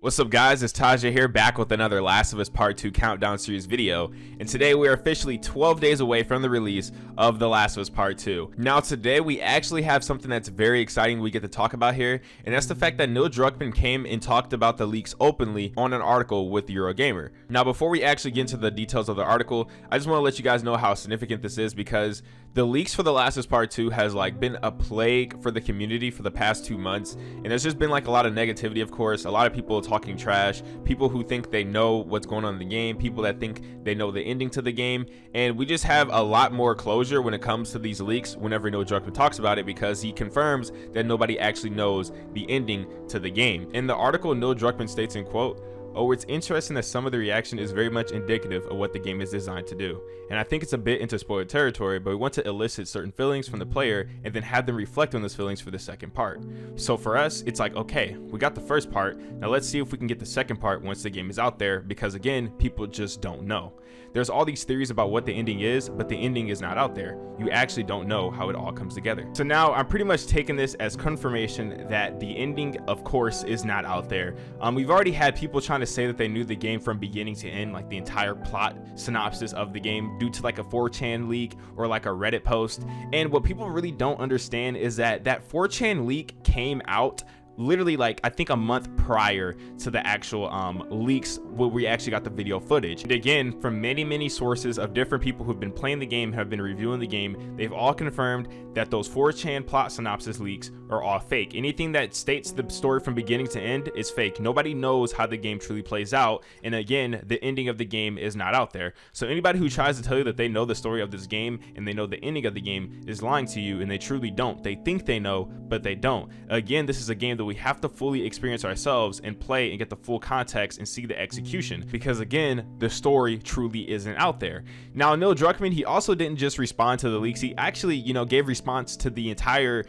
What's up guys, it's Tajae here, back with another Last of Us Part 2 Countdown Series video, and today we are officially 12 days away from the release of The Last of Us Part 2. Now today we actually have something that's very exciting we get to talk about here, and that's the fact that Druckmann came and talked about the leaks openly on an article with Eurogamer. Now before we actually get into the details of the article, I just want to let you guys know how significant this is, because the leaks for The Last of Us Part 2 has been a plague for the community for the past 2 months, and there's just been a lot of negativity, of course, a lot of people talking trash, people who think they know what's going on in the game, people that think they know the ending to the game, and we just have a lot more closure when it comes to these leaks whenever Druckmann talks about it, because he confirms that nobody actually knows the ending to the game. In the article, Druckmann states in quote, "Oh, it's interesting that some of the reaction is very much indicative of what the game is designed to do. And I think it's a bit into spoiler territory, but we want to elicit certain feelings from the player and then have them reflect on those feelings for the second part. So for us, it's like, okay, we got the first part, now let's see if we can get the second part once the game is out there, because again, people just don't know. There's all these theories about what the ending is, but the ending is not out there. You actually don't know how it all comes together." So now I'm pretty much taking this as confirmation that the ending, of course, is not out there. We've already had people trying to say that they knew the game from beginning to end, like the entire plot synopsis of the game, due to a 4chan leak or a Reddit post. And what people really don't understand is that 4chan leak came out literally I think a month prior to the actual leaks where we actually got the video footage. And again, from many sources of different people who've been playing the game, have been reviewing the game, they've all confirmed that those 4chan plot synopsis leaks are all fake. Anything that states the story from beginning to end is fake. Nobody knows how the game truly plays out, and again, the ending of the game is not out there. So anybody who tries to tell you that they know the story of this game and they know the ending of the game is lying to you, and they truly don't. They think they know, but they don't. Again, this is a game that we have to fully experience ourselves and play and get the full context and see the execution, because again, the story truly isn't out there. Now Druckmann, he also didn't just respond to the leaks, he actually gave response to the entire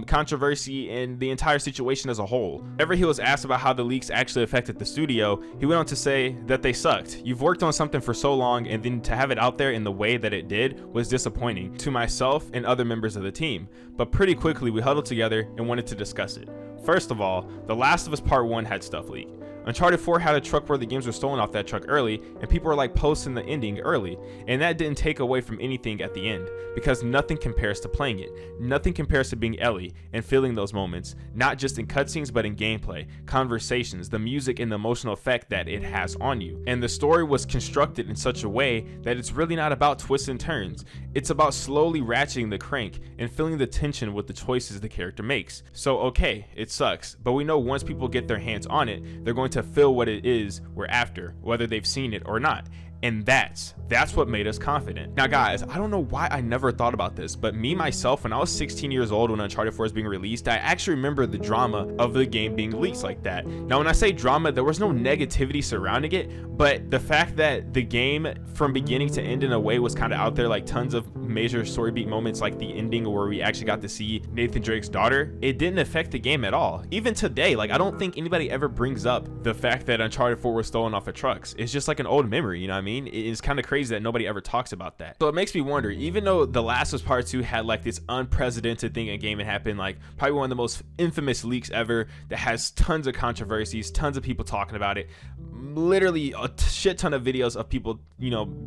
controversy and the entire situation as a whole. Whenever he was asked about how the leaks actually affected the studio, he went on to say that they sucked. You've worked on something for so long, and then to have it out there in the way that it did was disappointing to myself and other members of the team. But pretty quickly we huddled together and wanted to discuss it. First of all, The Last of Us Part 1 had stuff leak. Uncharted 4 had a truck where the games were stolen off that truck early, and people were posting the ending early, and that didn't take away from anything at the end, because nothing compares to playing it. Nothing compares to being Ellie and feeling those moments, not just in cutscenes but in gameplay, conversations, the music, and the emotional effect that it has on you. And the story was constructed in such a way that it's really not about twists and turns. It's about slowly ratcheting the crank and feeling the tension with the choices the character makes. So okay, it sucks, but we know once people get their hands on it, they're going to feel what it is we're after, whether they've seen it or not. And that's what made us confident. Now guys, I don't know why I never thought about this, but me myself, when I was 16 years old when Uncharted 4 was being released, I actually remember the drama of the game being leaked like that. Now when I say drama, there was no negativity surrounding it, but the fact that the game from beginning to end in a way was kind of out there, tons of major story beat moments, like the ending where we actually got to see Nathan Drake's daughter, it didn't affect the game at all. Even today, I don't think anybody ever brings up the fact that Uncharted 4 was stolen off of trucks. It's just an old memory, you know what I mean? It's kind of crazy that nobody ever talks about that. So it makes me wonder, even though The Last of Us Part 2 had this unprecedented thing in game, it happened, probably one of the most infamous leaks ever that has tons of controversies, tons of people talking about it, literally a shit ton of videos of people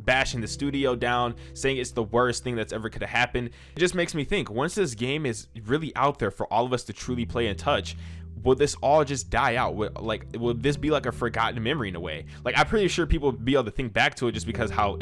bashing the studio down, saying it's the worst thing that's ever could have happened. It just makes me think, once this game is really out there for all of us to truly play and touch, will this all just die out? Will this be a forgotten memory in a way? I'm pretty sure people will be able to think back to it just because how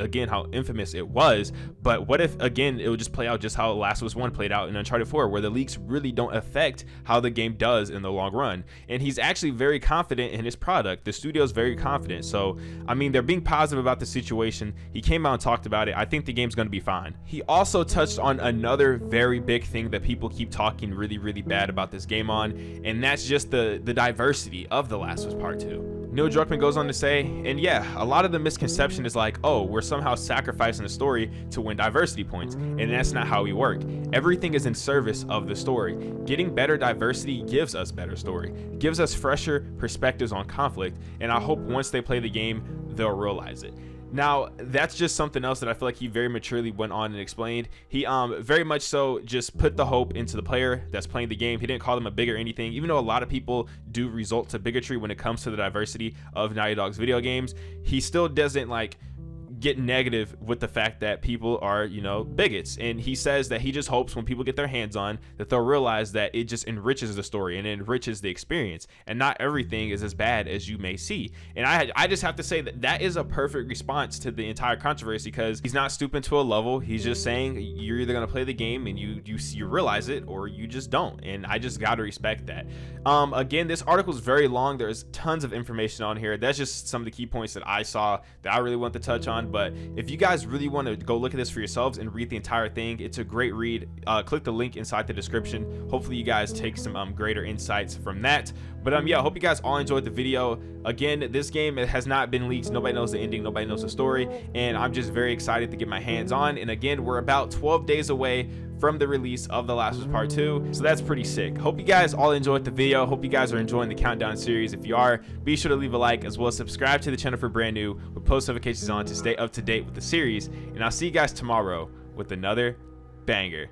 infamous it was. But what if again it would just play out just how Last of Us 1 played out in Uncharted 4, where the leaks really don't affect how the game does in the long run? And he's actually very confident in his product. The studio's very confident. So I mean, they're being positive about the situation. He came out and talked about it. I think the game's going to be fine. He also touched on another very big thing that people keep talking really bad about this game on, and that's just the diversity of The Last of Us Part 2. Druckmann goes on to say, and yeah, a lot of the misconception is oh, we're somehow sacrificing the story to win diversity points, and that's not how we work. Everything is in service of the story. Getting better diversity gives us better story, gives us fresher perspectives on conflict, and I hope once they play the game, they'll realize it. Now, that's just something else that I feel like he very maturely went on and explained. He very much so just put the hope into the player that's playing the game. He didn't call them a bigot or anything, even though a lot of people do resort to bigotry when it comes to the diversity of Naughty Dog's video games. He still doesn't like get negative with the fact that people are, you know, bigots. And he says that he just hopes when people get their hands on that they'll realize that it just enriches the story and it enriches the experience, and not everything is as bad as you may see. And I just have to say that that is a perfect response to the entire controversy, because he's not stooping to a level. He's just saying you're either going to play the game and you realize it, or you just don't. And I just got to respect that. Again, this article is very long. There's tons of information on here. That's just some of the key points that I saw that I really want to touch on. But if you guys really want to go look at this for yourselves and read the entire thing, it's a great read. Click the link inside the description. Hopefully you guys take some greater insights from that. But yeah, I hope you guys all enjoyed the video. Again, this game, it has not been leaked. Nobody knows the ending, nobody knows the story, and I'm just very excited to get my hands on. And again, we're about 12 days away from the release of The Last of Us Part 2, so that's pretty sick. Hope you guys all enjoyed the video. Hope you guys are enjoying the countdown series. If you are, be sure to leave a like, as well as subscribe to the channel for brand new with post notifications on to stay up to date with the series. And I'll see you guys tomorrow with another banger.